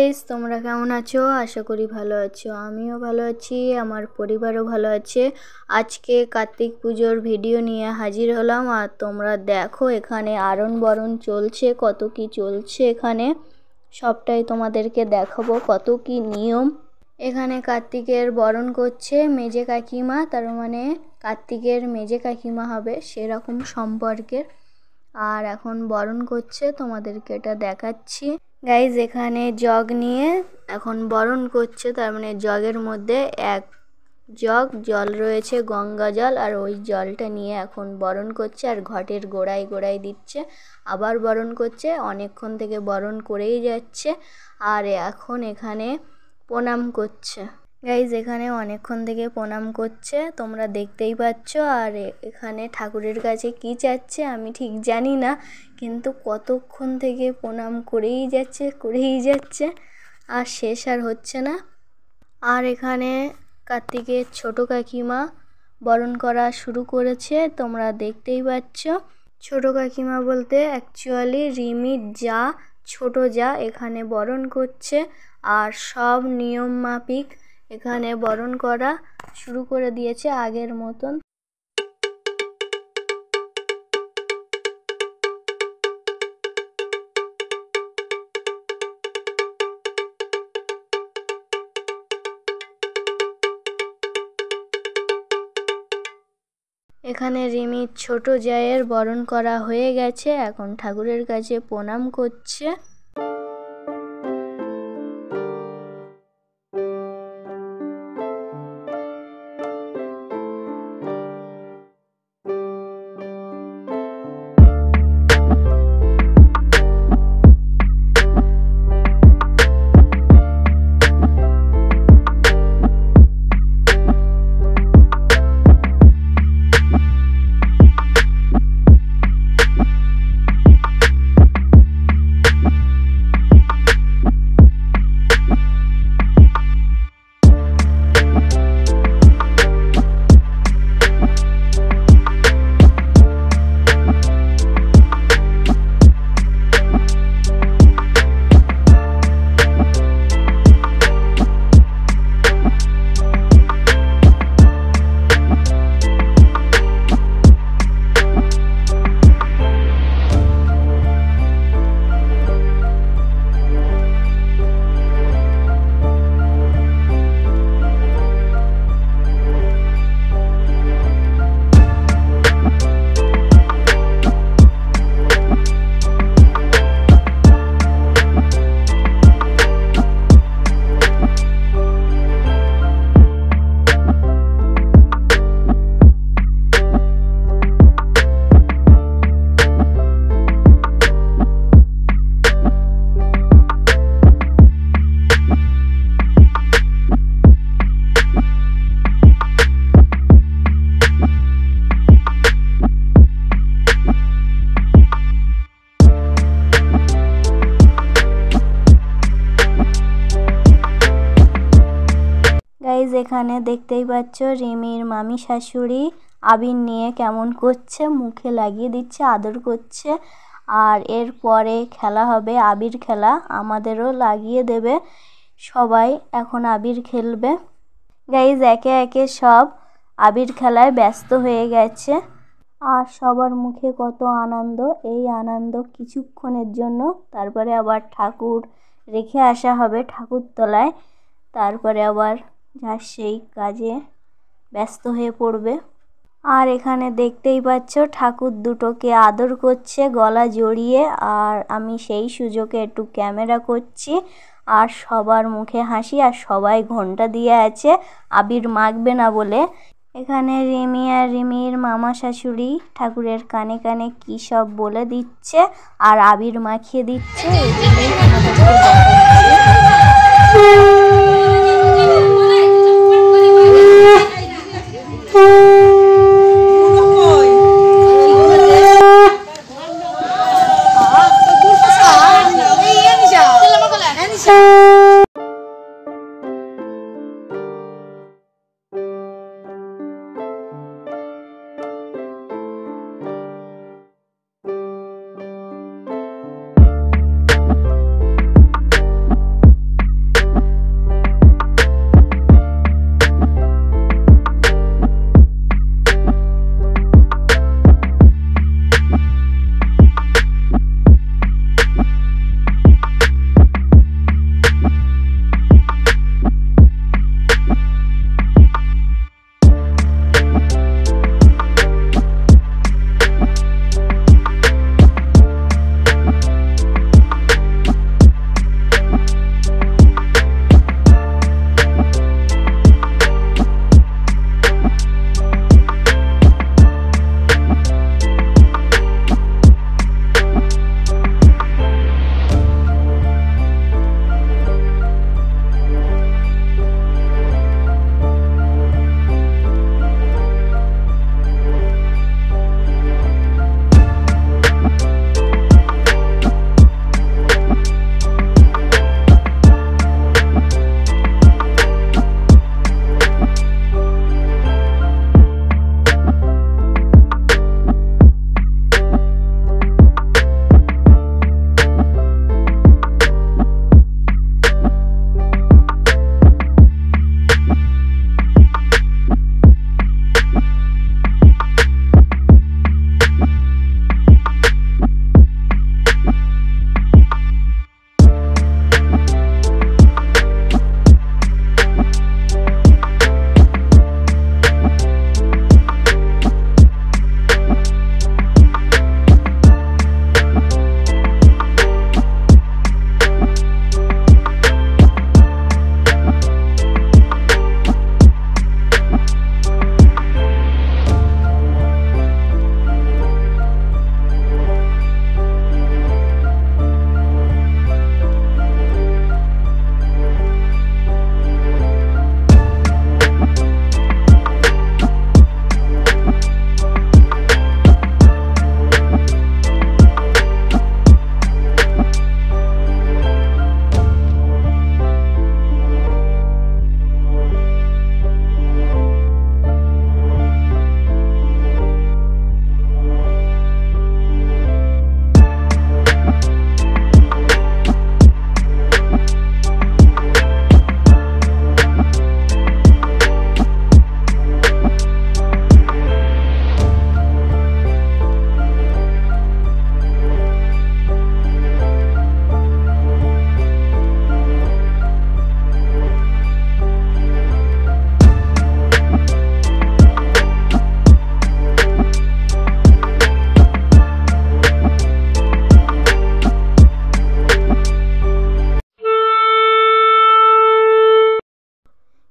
Guys, তোমরা কেমন আছো? আশা করি ভালো আছো। আমিও ভালো আছি, আমার পরিবারও ভালো আছে। আজকে কার্তিক পুজোর ভিডিও নিয়ে হাজির হলাম। আর তোমরা দেখো এখানে আরণ বরণ চলছে, কত কি চলছে এখানে সবটাই তোমাদেরকে দেখাবো, কত কি নিয়ম। এখানে কার্তিকের বরণ করছে মেজে কাকিমা, তার মানে কার্তিকের মেজে কাকিমা হবে সেরকম সম্পর্কের। আর এখন বরণ করছে, তোমাদেরকে এটা দেখাচ্ছি গাইজ। এখানে জগ নিয়ে এখন বরণ করছে, তার মানে জগের মধ্যে এক জগ জল রয়েছে, গঙ্গা জল, আর ওই জলটা নিয়ে এখন বরণ করছে। আর ঘটের গোড়ায় গোড়ায় দিচ্ছে, আবার বরণ করছে, অনেকক্ষণ থেকে বরণ করেই যাচ্ছে। আর এখন এখানে প্রণাম করছে গাইজ, এখানে অনেকক্ষণ থেকে প্রণাম করছে, তোমরা দেখতেই পাচ্ছ। আর এখানে ঠাকুরের কাছে কি চাচ্ছে আমি ঠিক জানি না, কিন্তু কতক্ষণ থেকে প্রণাম করেই যাচ্ছে আর শেষ আর হচ্ছে না। আর এখানে কার্তিকের ছোট কাকিমা বরণ করা শুরু করেছে, তোমরা দেখতেই পাচ্ছ। ছোট কাকিমা বলতে অ্যাকচুয়ালি রিমির যা, ছোট যা এখানে বরণ করছে। আর সব নিয়ম মাফিক এখানে বরণ করা শুরু করে দিয়েছে আগের মতন। এখানে রিমির ছোট জায়ের বরণ করা হয়ে গেছে, এখন ঠাকুরের কাছে প্রণাম করছে। গাইজ এখানে দেখতেই পাচ্ছ রিমির মামি শাশুড়ি আবির নিয়ে কেমন করছে, মুখে লাগিয়ে দিচ্ছে, আদর করছে। আর এরপরে খেলা হবে আবির খেলা, আমাদেরও লাগিয়ে দেবে, সবাই এখন আবির খেলবে। গাইজ একে একে সব আবির খেলায় ব্যস্ত হয়ে গেছে। আর সবার মুখে কত আনন্দ, এই আনন্দ কিছুক্ষণের জন্য, তারপরে আবার ঠাকুর রেখে আসা হবে ঠাকুরতলায়, তারপরে আবার যার সেই কাজে ব্যস্ত হয়ে পড়বে। আর এখানে দেখতেই পাচ্ছ ঠাকুর দুটোকে আদর করছে গলা জড়িয়ে, আর আমি সেই সুযোগে একটু ক্যামেরা করছি। আর সবার মুখে হাসি, আর সবাই ঘন্টা দিয়ে আছে আবির মাখবে না বলে। এখানে রিমি আর রিমির মামা শাশুড়ি ঠাকুরের কানে কানে কী সব বলে দিচ্ছে আর আবির মাখিয়ে দিচ্ছে, এগুলোই তোমাদেরকে দেখাচ্ছি।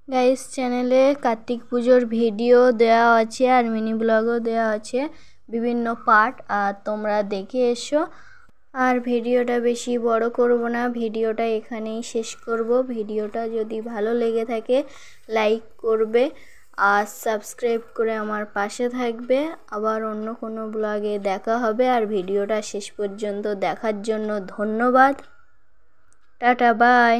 গাইস চ্যানেলে কার্তিক পুজোর ভিডিও দেওয়া আছে আর মিনি ব্লগও দেওয়া আছে, বিভিন্ন পার্ট, আর তোমরা দেখে এসো। আর ভিডিওটা বেশি বড় করব না, ভিডিওটা এখানেই শেষ করব। ভিডিওটা যদি ভালো লেগে থাকে লাইক করবে আর সাবস্ক্রাইব করে আমার পাশে থাকবে। আবার অন্য কোনো ব্লগে দেখা হবে। আর ভিডিওটা শেষ পর্যন্ত দেখার জন্য ধন্যবাদ। Tata, by.